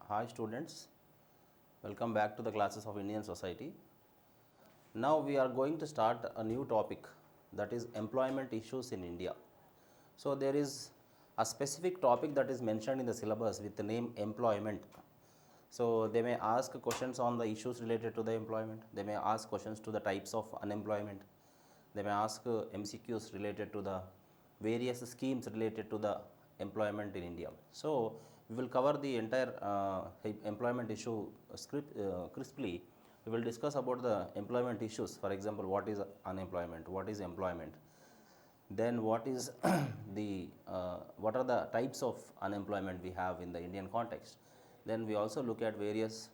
Hi students, welcome back to the classes of Indian Society. Now we are going to start a new topic, that is employment issues in India. So there is a specific topic that is mentioned in the syllabus with the name employment. So they may ask questions on the issues related to the employment, they may ask questions to the types of unemployment, they may ask MCQs related to the various schemes related to the employment in India. So we will cover the entire employment issue crisply. We will discuss about the employment issues. For example, what is unemployment, what is employment, then what is what are the types of unemployment we have in the Indian context. Then we also look at various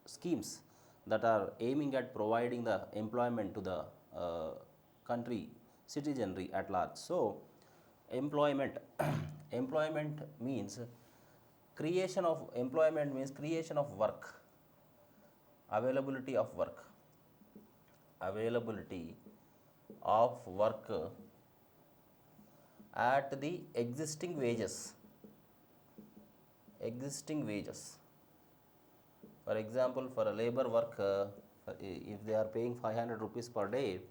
schemes that are aiming at providing the employment to the country citizenry at large. So employment employment means creation of employment means creation of work, availability of work, availability of work at the existing wages. For example, for a labor work, if they are paying 500 rupees per day,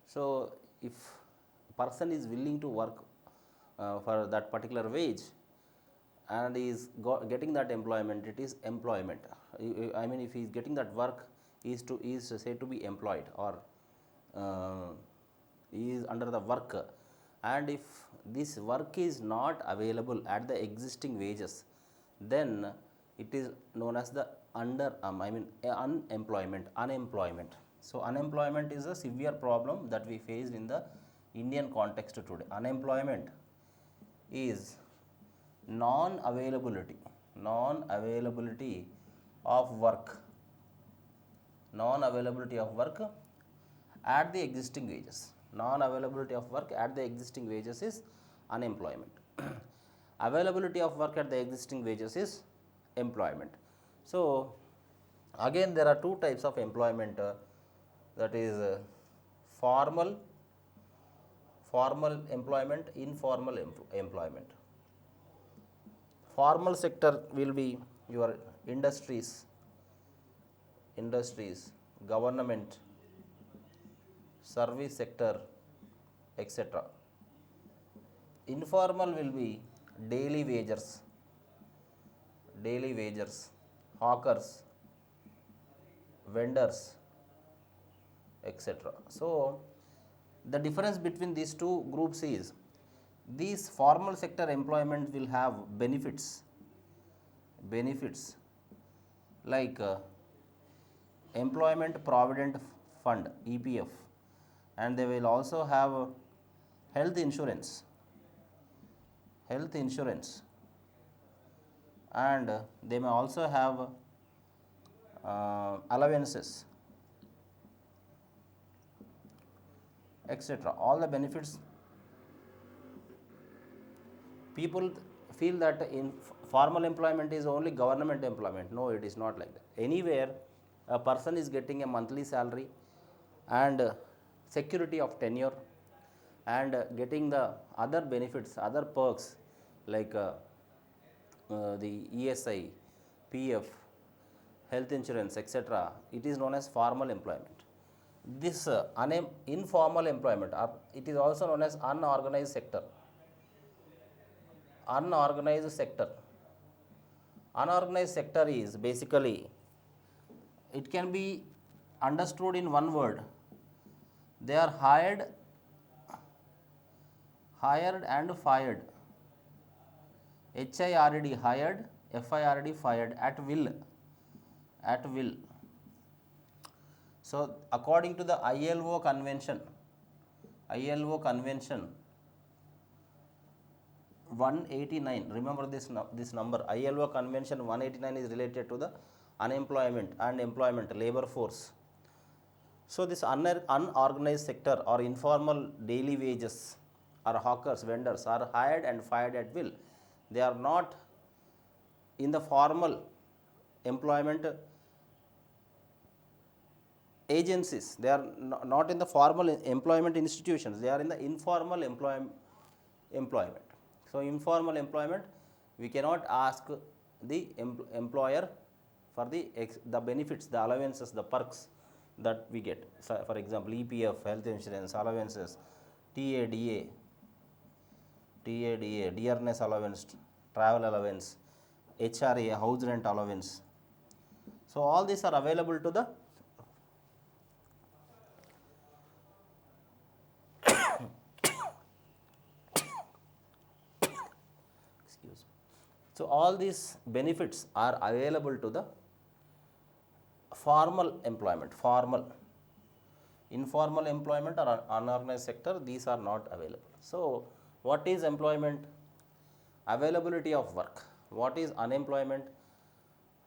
so if a person is willing to work for that particular wage and is getting that employment, it is employment. I mean, if he is getting that work, he is said to be employed, or he is under the work. And if this work is not available at the existing wages, then it is known as the unemployment. So unemployment is a severe problem that we face in the Indian context today. Unemployment is non-availability of work at the existing wages. Non-availability of work at the existing wages is unemployment. Availability of work at the existing wages is employment. So again, there are two types of employment, that is formal employment, informal employment. Formal sector will be your industries, government, service sector, etc. Informal will be daily wagers, hawkers, vendors, etc. So the difference between these two groups is, these formal sector employment will have benefits like employment provident fund, EPF, and they will also have health insurance, and they may also have allowances, etc. All the benefits. People feel that in formal employment is only government employment. No, it is not like that. Anywhere a person is getting a monthly salary and security of tenure and getting the other benefits, other perks like the ESI, PF, health insurance, etc. It is known as formal employment. This informal employment, it is also known as unorganized sector. Unorganized sector is basically, it can be understood in one word. They are hired and fired. HIRD, hired, FIRD, fired, at will. So according to the ILO convention 189, remember this number, ILO convention 189 is related to the unemployment and employment, labor force. So this unorganized sector or informal daily wages or hawkers, vendors are hired and fired at will. They are not in the formal employment agencies, they are not in the formal employment institutions, they are in the informal employment. So informal employment, we cannot ask the employer for the benefits, the allowances, the perks that we get. So, for example, EPF, health insurance, allowances, TADA, dearness allowance, travel allowance, HRA, house rent allowance. So, all these are available to the excuse me. So, all these benefits are available to the formal employment, informal employment or unorganized sector, these are not available. So, what is employment? Availability of work. What is unemployment?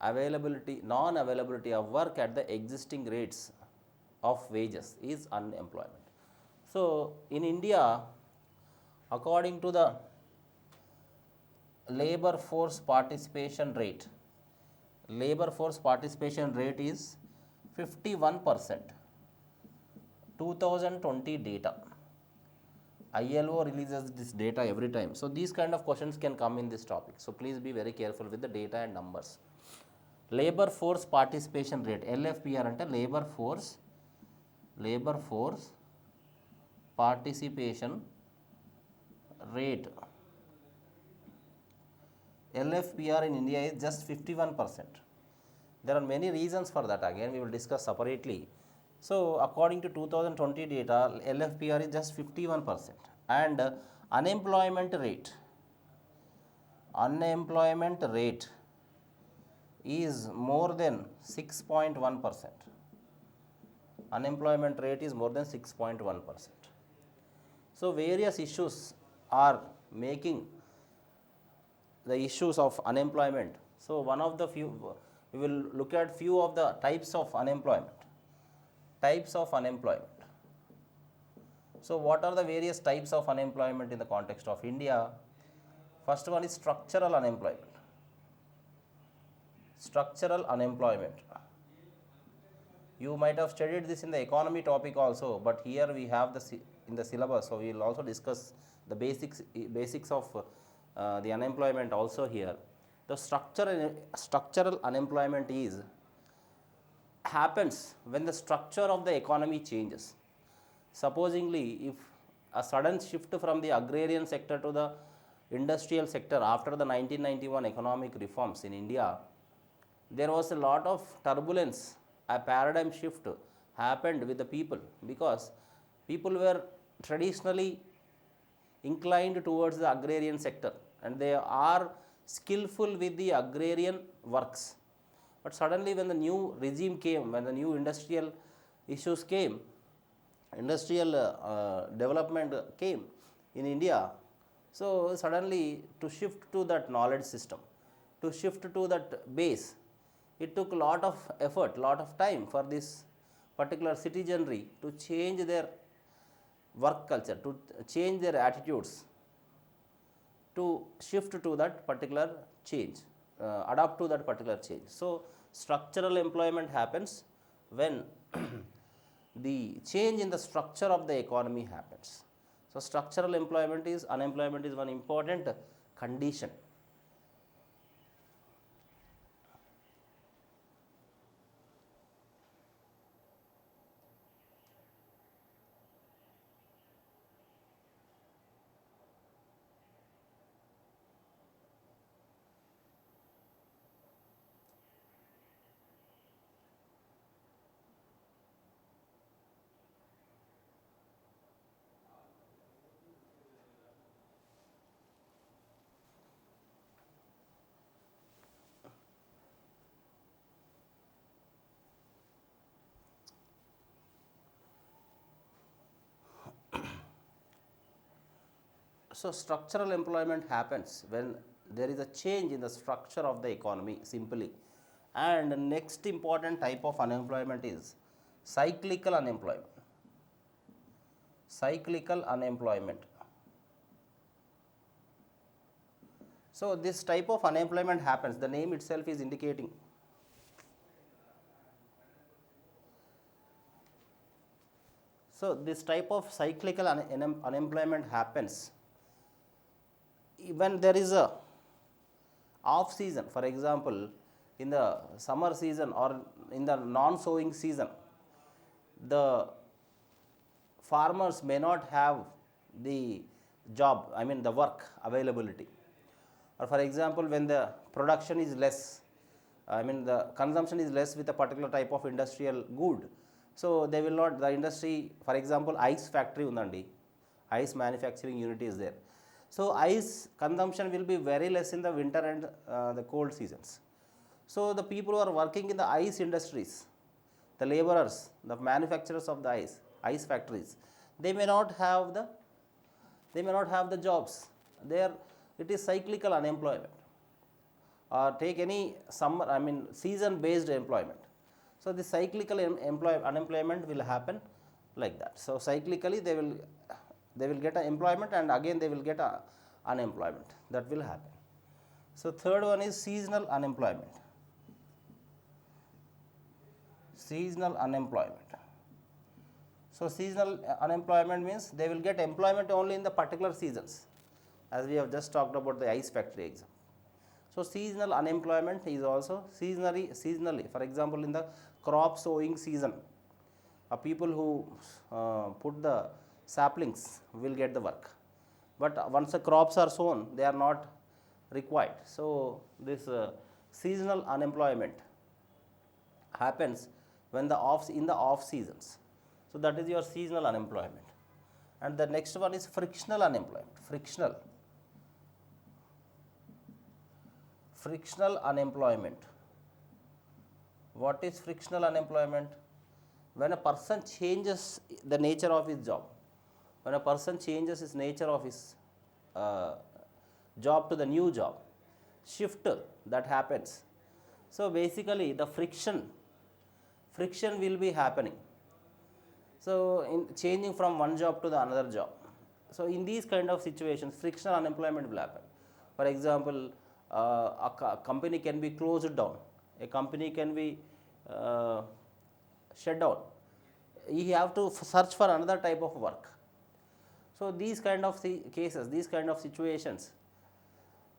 Non-availability of work at the existing rates of wages is unemployment. So, in India, according to the labor force participation rate is 51%, 2020 data. ILO releases this data every time. So, these kind of questions can come in this topic. So, please be very careful with the data and numbers. Labor force participation rate, LFPR ante labor force participation rate. LFPR in India is just 51%. There are many reasons for that, again we will discuss separately. So, according to 2020 data, LFPR is just 51%, and unemployment rate is more than 6.1%. Unemployment rate is more than 6.1%. So, various issues are making the issues of unemployment. So, one of the few, we will look at few of the types of unemployment. So, what are the various types of unemployment in the context of India? First one is structural unemployment. You might have studied this in the economy topic also, but here we have in the syllabus, so we will also discuss the basics of the unemployment also here. The structural unemployment happens when the structure of the economy changes. Supposingly, if a sudden shift from the agrarian sector to the industrial sector after the 1991 economic reforms in India, there was a lot of turbulence, a paradigm shift happened with the people, because people were traditionally inclined towards the agrarian sector and they are skillful with the agrarian works. But suddenly when the new regime came, when the new industrial issues came, industrial development came in India, so suddenly to shift to that knowledge system, to shift to that base, it took a lot of effort, lot of time for this particular citizenry to change their work culture, to change their attitudes, to shift to that particular change, adapt to that particular change. So, structural employment happens when the change in the structure of the economy happens. So, structural unemployment is one important condition. So, structural employment happens when there is a change in the structure of the economy simply. And the next important type of unemployment is cyclical unemployment. So, this type of unemployment happens, the name itself is indicating. So, this type of cyclical unemployment happens when there is a off season, for example, in the summer season or in the non-sowing season, the farmers may not have the job, I mean the work availability. Or for example, when the production is less, I mean the consumption is less with a particular type of industrial good, so they will not, the industry, for example, ice factory undandi, ice manufacturing unit is there. So ice consumption will be very less in the winter and the cold seasons. So the people who are working in the ice industries, the laborers, the manufacturers of the ice factories, they may not have the jobs. There it is cyclical unemployment. Or take any summer, I mean season based employment. So the cyclical unemployment will happen like that. So cyclically they will get employment and again they will get unemployment. That will happen. So third one is seasonal unemployment. Seasonal unemployment. So seasonal unemployment means they will get employment only in the particular seasons, as we have just talked about the ice factory example. So seasonal unemployment is also seasonally. For example, in the crop sowing season, people who put the saplings will get the work. But once the crops are sown, they are not required. So this seasonal unemployment happens when in the off seasons. So that is your seasonal unemployment. And the next one is frictional unemployment. Frictional unemployment. What is frictional unemployment? When a person changes the nature of his job, when a person changes his nature of his job to the new job, shift that happens. So basically the friction will be happening. So in changing from one job to the another job. So in these kind of situations, frictional unemployment will happen. For example, a company can be closed down, a company can be shut down. You have to search for another type of work. So these kind of cases, these kind of situations,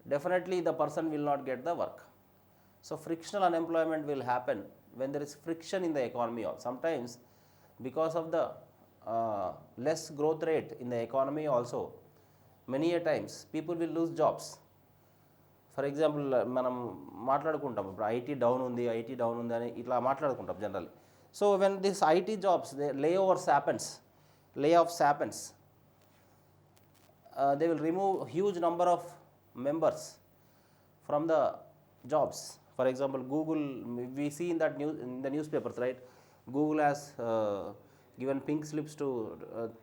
definitely the person will not get the work. So frictional unemployment will happen when there is friction in the economy. Sometimes because of the less growth rate in the economy also, many a times people will lose jobs. For example, మనం మాట్లాడుకుంటాం ఇప్పుడు IT down ఉంది అని ఇట్లా మాట్లాడుకుంటాం general. So when this IT jobs layoffs happens, they will remove huge number of members from the jobs. For example, Google, we see in the newspapers, right? Google has given pink slips to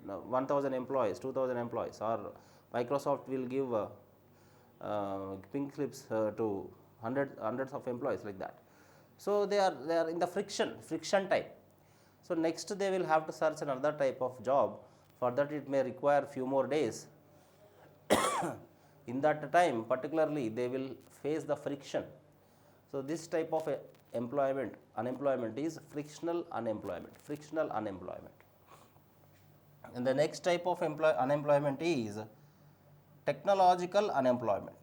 1,000 employees, 2,000 employees, or Microsoft will give pink slips to hundreds of employees like that. So they are in the friction type. So next they will have to search another type of job. For that it may require few more days. In that time particularly they will face the friction. So this type of unemployment is frictional unemployment. And the next type of unemployment is technological unemployment.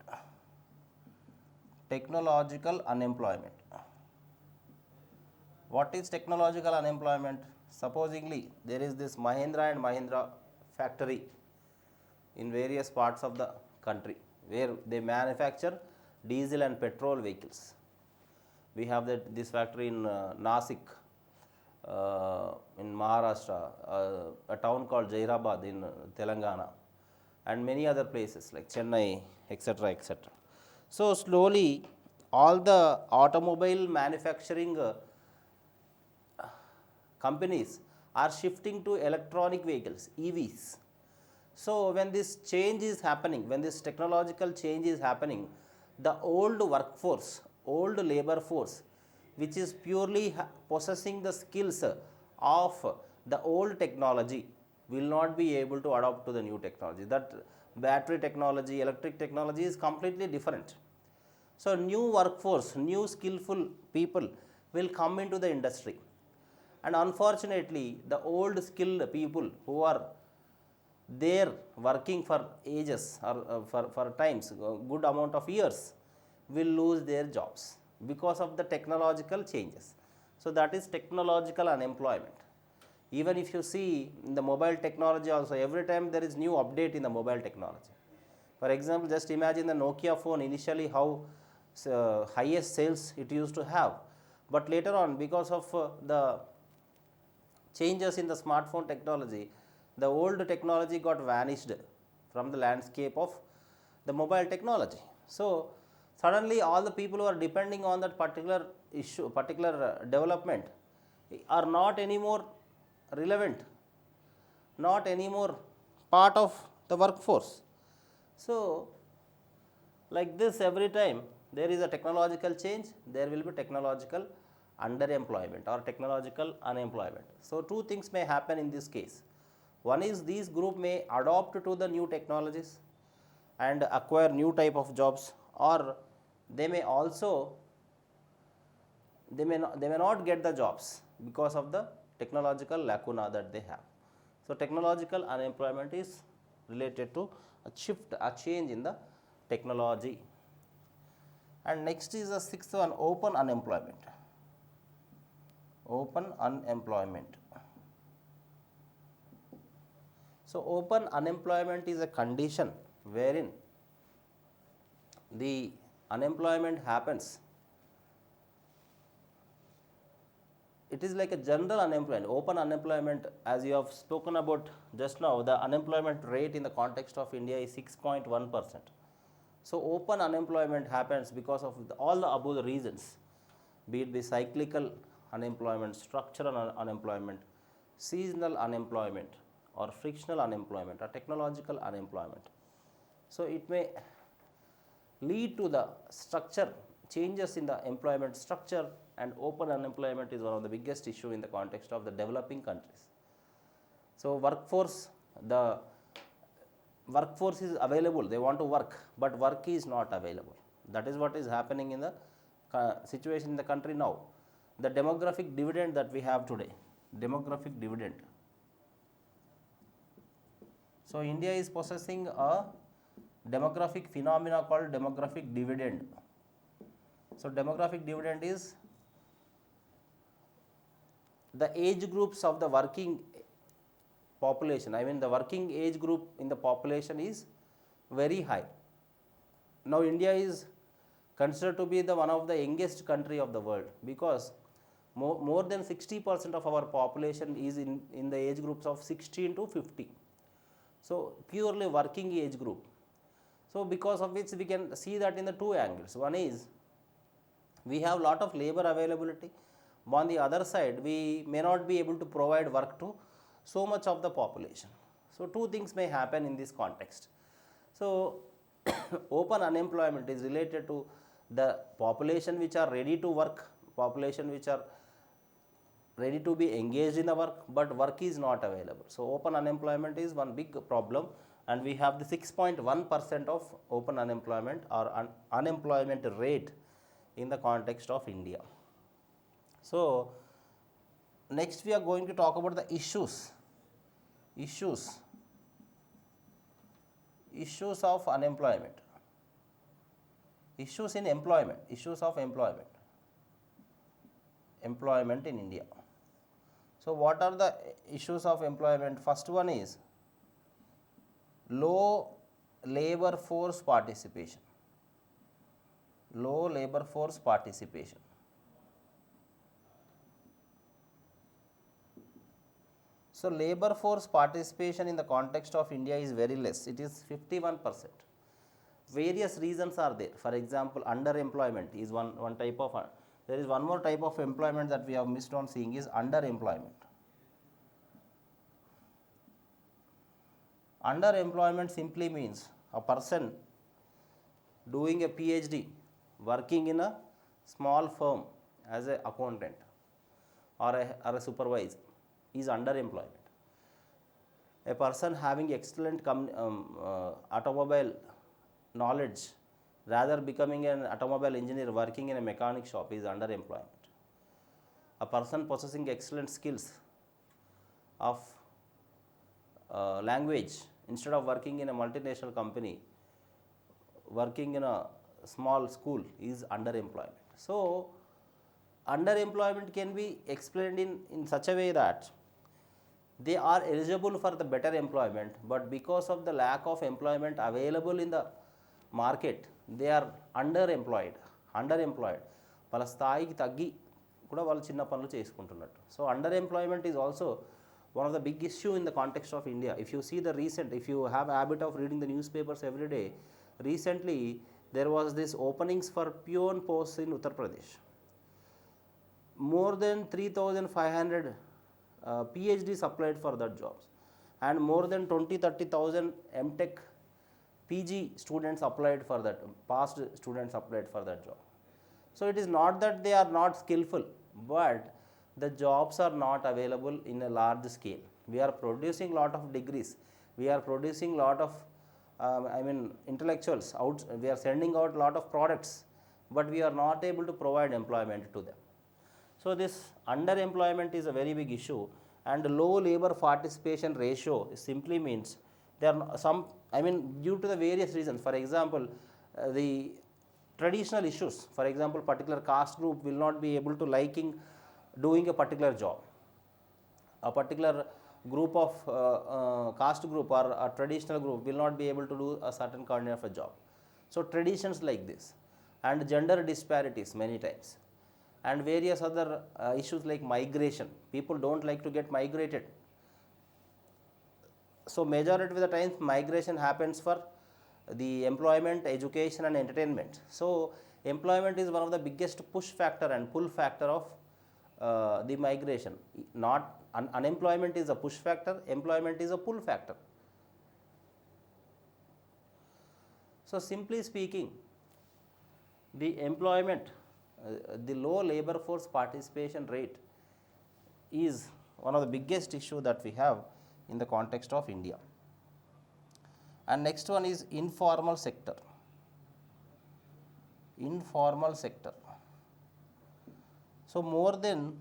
What is technological unemployment? Supposingly there is this Mahindra and Mahindra factory in various parts of the country where they manufacture diesel and petrol vehicles. We have this factory in Nasik, in Maharashtra, a town called Jairabad in Telangana, and many other places like Chennai, etc. So slowly all the automobile manufacturing companies are shifting to electronic vehicles, EVs. So when this change is happening, when this technological change is happening, the old workforce, old labor force, which is purely possessing the skills of the old technology, will not be able to adapt to the new technology. That battery technology, electric technology is completely different. So new workforce, new skillful people will come into the industry. And unfortunately, the old skilled people who are there working for ages or for times, good amount of years, will lose their jobs because of the technological changes. So, that is technological unemployment. Even if you see in the mobile technology also, every time there is new update in the mobile technology. For example, just imagine the Nokia phone initially how highest sales it used to have, but later on because of the changes in the smartphone technology, the old technology got vanished from the landscape of the mobile technology. So, suddenly all the people who are depending on that particular issue, particular development are not anymore relevant, not anymore part of the workforce. So, like this every time there is a technological change, there will be technological underemployment or technological unemployment. So, two things may happen in this case. One is these group may adopt to the new technologies and acquire new type of jobs, or they may also they may not get the jobs because of the technological lacuna that they have. So, technological unemployment is related to a shift, a change in the technology. And next is the sixth one, open unemployment. Open unemployment. So, open unemployment is a condition wherein the unemployment happens. It is like a general unemployment. Open unemployment, as you have spoken about just now, the unemployment rate in the context of India is 6.1%. So, open unemployment happens because of all the above reasons, be it the cyclical unemployment, structural unemployment, seasonal unemployment, or frictional unemployment, or technological unemployment. So, it may lead to the structure changes in the employment structure, and open unemployment is one of the biggest issue in the context of the developing countries. So, the workforce is available, they want to work, but work is not available. That is what is happening in the situation in the country now. The demographic dividend that we have today, demographic dividend. So, India is possessing a demographic phenomena called demographic dividend. So, demographic dividend is the age groups of the working population, I mean the working age group in the population is very high. Now, India is considered to be the one of the youngest country of the world, because more than 60% of our population is in the age groups of 16 to 50. So, purely working age group. So, because of which we can see that in the two angles. One is we have lot of labor availability. On the other side, we may not be able to provide work to so much of the population. So, two things may happen in this context. So, open unemployment is related to the population which are ready to work, population which are ready to be engaged in the work, but work is not available. So, open unemployment is one big problem, and we have the 6.1% of open unemployment or unemployment rate in the context of India. So, next we are going to talk about the issues of unemployment, issues in employment, issues of employment in India. So, what are the issues of employment? First one is low labor force participation, low labor force participation. So, labor force participation in the context of India is very less, it is 51%. Various reasons are there. For example, underemployment is one type of, there is one more type of employment that we have missed on seeing is underemployment. Underemployment simply means a person doing a PhD, working in a small firm as an accountant or a supervisor is underemployment. A person having excellent automobile knowledge, rather becoming an automobile engineer working in a mechanic shop is underemployment. A person possessing excellent skills of language, instead of working in a multinational company, working in a small school is underemployment. So underemployment can be explained in such a way that they are eligible for the better employment, but because of the lack of employment available in the market, they are underemployed. వాళ్ళ స్థాయికి తగ్గి కూడా వాళ్ళు చిన్న పనులు చేసుకుంటున్నట్టు. So under employment is also one of the big issue in the context of India. If you see the recent, if you have a habit of reading the newspapers every day, recently there was this openings for peon posts in Uttar Pradesh. More than 3,500 PhDs applied for that jobs, and more than 20-30,000 MTech PG students applied for that, past students applied for that job. So it is not that they are not skillful, but the jobs are not available in a large scale. We are producing lot of degrees, we are producing lot of intellectuals out, we are sending out lot of products, but we are not able to provide employment to them. So this underemployment is a very big issue, and low labor participation ratio simply means there are some, due to the various reasons. For example, the traditional issues, for example, particular caste group will not be able to liking doing a particular job. A particular group of caste group or a traditional group will not be able to do a certain kind of a job. So traditions like this, and gender disparities many times, and various other issues like migration. People don't like to get migrated. So majority of the times migration happens for the employment, education and entertainment. So employment is one of the biggest push factor and pull factor of the migration. Not unemployment is a push factor, employment is a pull factor. So simply speaking, the employment, the low labor force participation rate is one of the biggest issue that we have in the context of India. And next one is informal sector. Informal sector. So more than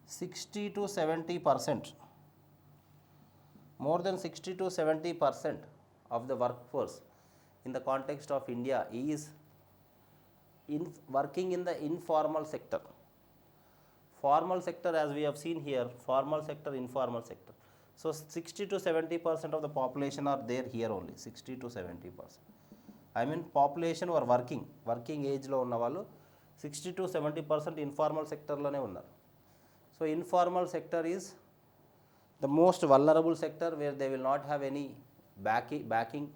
60-70%, more than 60-70% of the workforce in the context of India is working in the informal sector. Formal sector, as we have seen here, formal sector, informal sector. So 60-70% of the population are there here only, 60-70%. Population or working age lo unna vallu 60-70% informal sector lone unnaru. So informal sector is the most vulnerable sector, where they will not have any backing,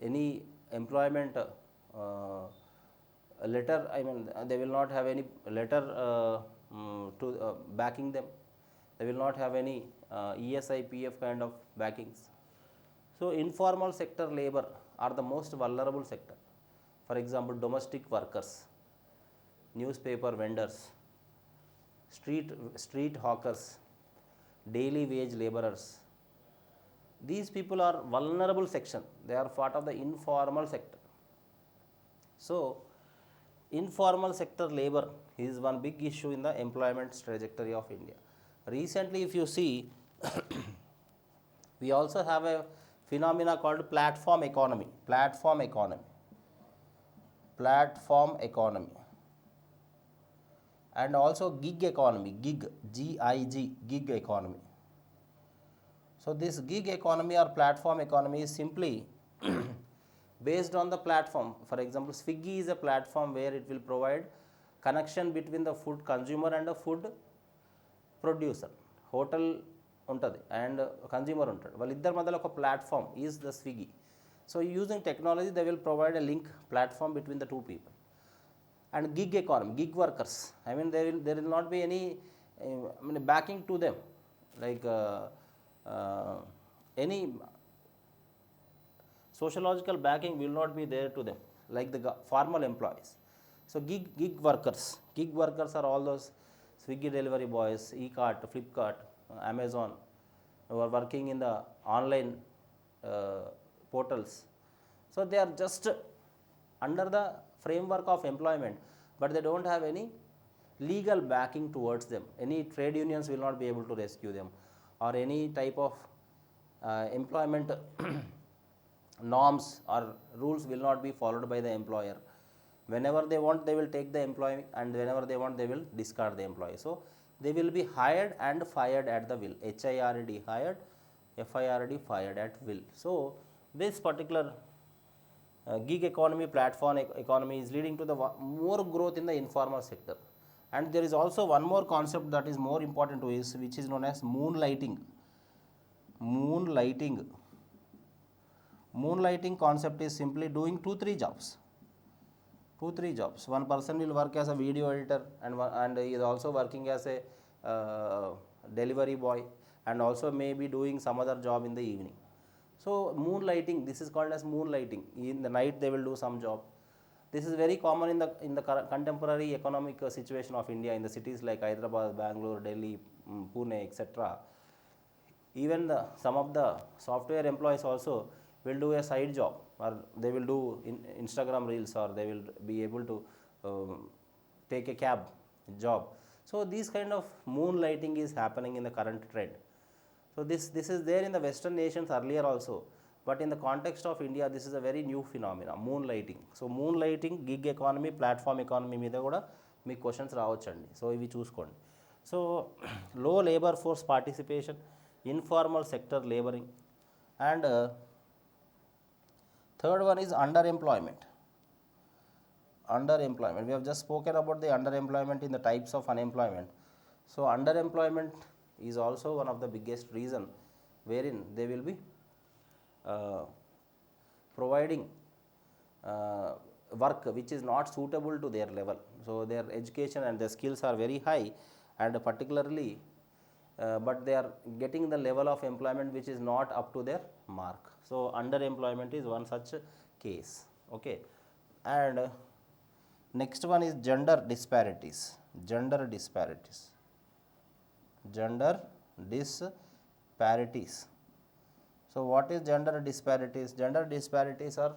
any employment letter. They will not have any letter to backing them. They will not have any ESI, PF kind of backings. So informal sector labor are the most vulnerable sector. For example, domestic workers, newspaper vendors, street hawkers, daily wage laborers. These people are vulnerable section. They are part of the informal sector. So informal sector labor is one big issue in the employment trajectory of India. Recently, if you see, we also have a phenomena called platform economy. And also gig economy, gig economy. So this gig economy or platform economy is simply based on the platform. For example, Swiggy is a platform where it will provide connection between the food consumer and the food producer. Hotel untadi and consumer untadu, వాళ్ళిద్దరి మధ్యలో ఒక platform is the Swiggy. So using technology, they will provide a link platform between the two people. And gig economy, gig workers, there will not be any backing to them, like any sociological backing will not be there to them, like the formal employees. So gig workers are all those Swiggy delivery boys, e-cart, Flipkart, Amazon, who are working in the online portals. So they are just under the framework of employment, but they don't have any legal backing towards them. Any trade unions will not be able to rescue them, or any type of employment norms or rules will not be followed by the employer. Whenever they want, they will take the employee, and whenever they want, they will discard the employee. So they will be hired and fired at the will. HIRD hired, FIRD fired at will. So this particular gig economy, platform economy is leading to the more growth in the informal sector. And there is also one more concept that is more important to us, which is known as moonlighting. Moonlighting. Moonlighting concept is simply doing 2-3 jobs. 2-3 jobs. One person will work as a video editor, and he is also working as a delivery boy, and also maybe doing some other job in the evening. So moonlighting, this is called as moonlighting. In the night they will do some job. This is very common in the contemporary economic situation of India, in the cities like Hyderabad, Bangalore, Delhi, Pune, etc. Even some of the software employees also will do a side job, or they will do Instagram reels, or they will be able to take a cab job. So these kind of moonlighting is happening in the current trend. So this is there in the Western nations earlier also, but in the context of India, this is a very new phenomena, moonlighting. So moonlighting, gig economy, platform economy మీద కూడా మీకు questions రావచ్చండి. So ఇవి చూసుకోండి. So లో labour force participation, informal sector laboring, and third one is underemployment. Underemployment, we have just spoken about the underemployment in the types of unemployment. So underemployment is also one of the biggest reason wherein they will be providing work which is not suitable to their level. So their education and their skills are very high, and particularly but they are getting the level of employment which is not up to their mark. So underemployment is one such case. Okay, and next one is gender disparities. Gender disparities. Gender disparities. So what is gender disparities? Gender disparities are,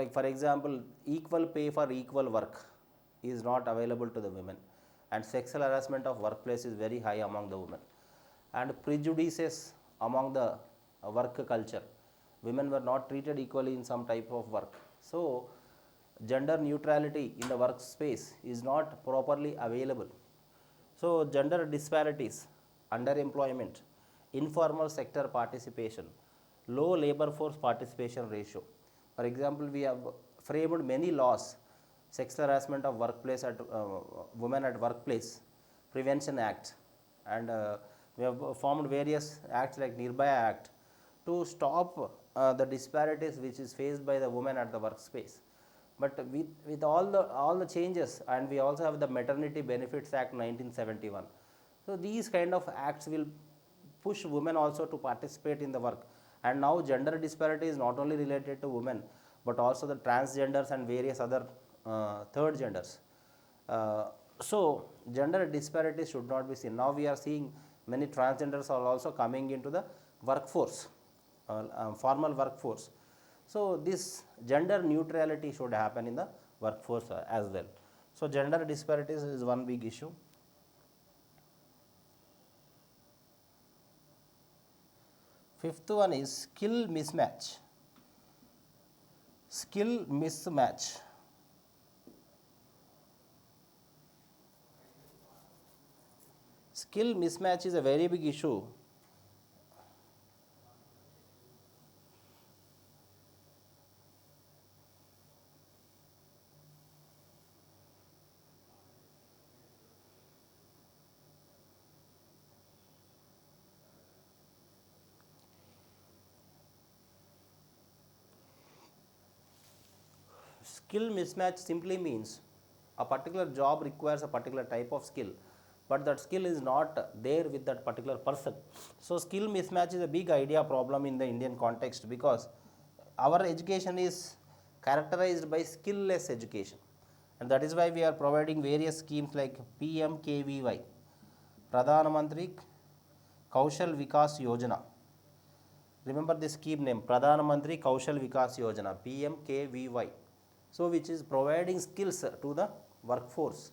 like for example, equal pay for equal work is not available to the women, and sexual harassment of workplace is very high among the women, and prejudices among the work culture. Women were not treated equally in some type of work. So gender neutrality in the workspace is not properly available. So gender disparities, underemployment, informal sector participation, low labor force participation ratio. For example, we have framed many laws: Sexual Harassment of Workplace at Women at Workplace Prevention Act, and we have formed various acts like Nirbhaya Act to stop the disparities which is faced by the women at the workspace. But with all the changes, and we also have the Maternity Benefits Act 1971. So these kind of acts will push women also to participate in the work. And now gender disparity is not only related to women, but also the transgenders and various other third genders. So gender disparity should not be seen. Now we are seeing many transgenders are also coming into the workforce, formal workforce. So this gender neutrality should happen in the workforce as well. So gender disparities is one big issue. Fifth one is skill mismatch. Skill mismatch. Skill mismatch is a very big issue. Skill mismatch simply means a particular job requires a particular type of skill, but that skill is not there with that particular person. So skill mismatch is a big idea problem in the Indian context, because our education is characterized by skill-less education, and that is why we are providing various schemes like PMKVY, Pradhan Mantri Kaushal Vikas Yojana. Remember this scheme name, Pradhan Mantri Kaushal Vikas Yojana, PMKVY. So which is providing skills to the workforce.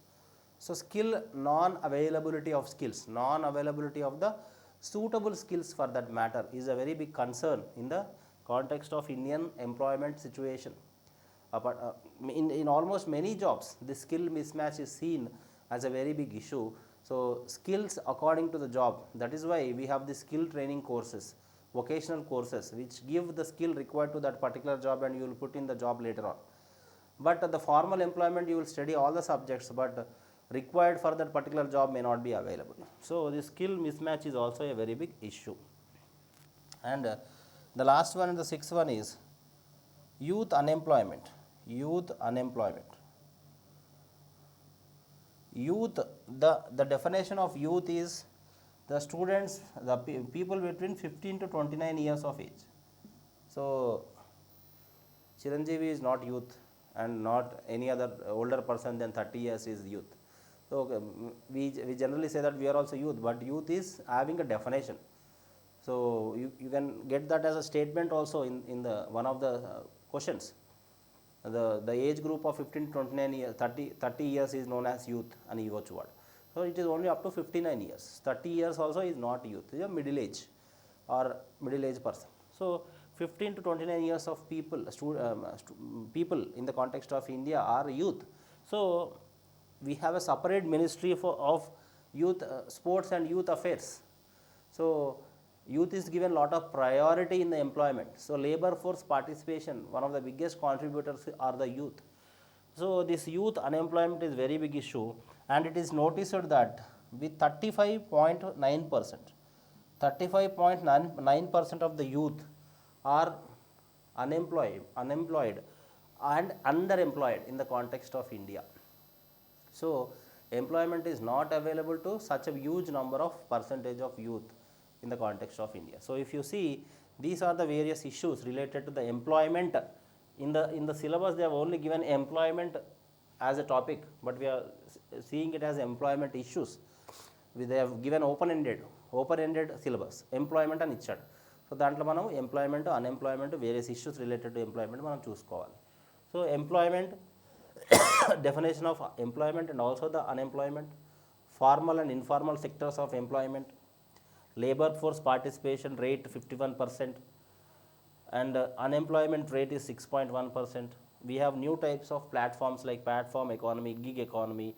So skill non-availability of skills, non-availability of the suitable skills for that matter is a very big concern in the context of Indian employment situation. In almost many jobs, the skill mismatch is seen as a very big issue. So, skills according to the job, that is why we have the skill training courses, vocational courses, which give the skill required to that particular job and you will put in the job later on. But the formal employment, you will study all the subjects, but required for that particular job may not be available. So, the skill mismatch is also a very big issue. And the last one and the sixth one is youth unemployment. Youth unemployment. Youth, the definition of youth is the students, the people between 15 to 29 years of age. So, Chiranjeevi is not youth and not any other older person than 30 years is youth. So, we generally say that we are also youth, but youth is having a definition. So, you can get that as a statement also in the one of the questions. The age group of 15 to 29 years, 30 years is known as youth and Ivochuad. So, it is only up to 59 years. 30 years also is not youth, it is a middle age or middle age person. So, 15 to 29 years of people, people in the context of India are youth. So, we have a separate ministry of youth sports and youth affairs. So, youth is given lot of priority in the employment. So, labor force participation, one of the biggest contributors are the youth. So, this youth unemployment is very big issue, and it is noticed that with 35.9%, 35.9% of the youth are unemployed and underemployed in the context of India. So, employment is not available to such a huge number of percentage of youth in the context of India. So, if you see, these are the various issues related to the employment. In the syllabus, they have only given employment as a topic, but we are seeing it as employment issues. They have given open-ended syllabus, employment and ichad. So, దాంట్లో మనం employment, unemployment, various issues related to employment మనం చూసుకోవాలి. So, employment, definition of employment and also the unemployment, formal and informal sectors of employment, labor force participation rate 51% and unemployment rate is 6.1%. We have new types of platforms like platform economy, gig economy,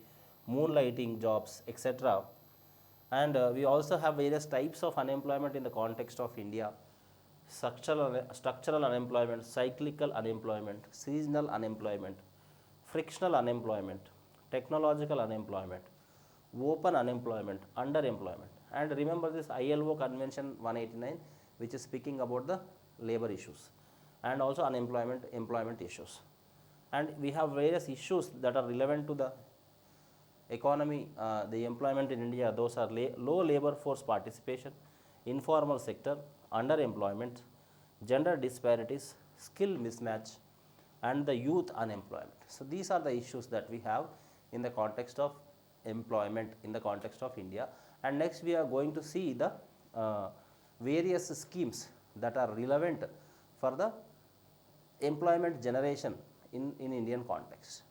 moonlighting jobs, etc. And we also have various types of unemployment in the context of India: structural unemployment, cyclical unemployment, seasonal unemployment, frictional unemployment, technological unemployment, open unemployment, underemployment. And remember this ILO Convention 189, which is speaking about the labor issues and also employment issues. And we have various issues that are relevant to the economy, the employment in India. Those are low labor force participation, informal sector, underemployment, gender disparities, skill mismatch, and the youth unemployment. So, these are the issues that we have in the context of employment in the context of India. And next we are going to see the various schemes that are relevant for the employment generation in Indian context.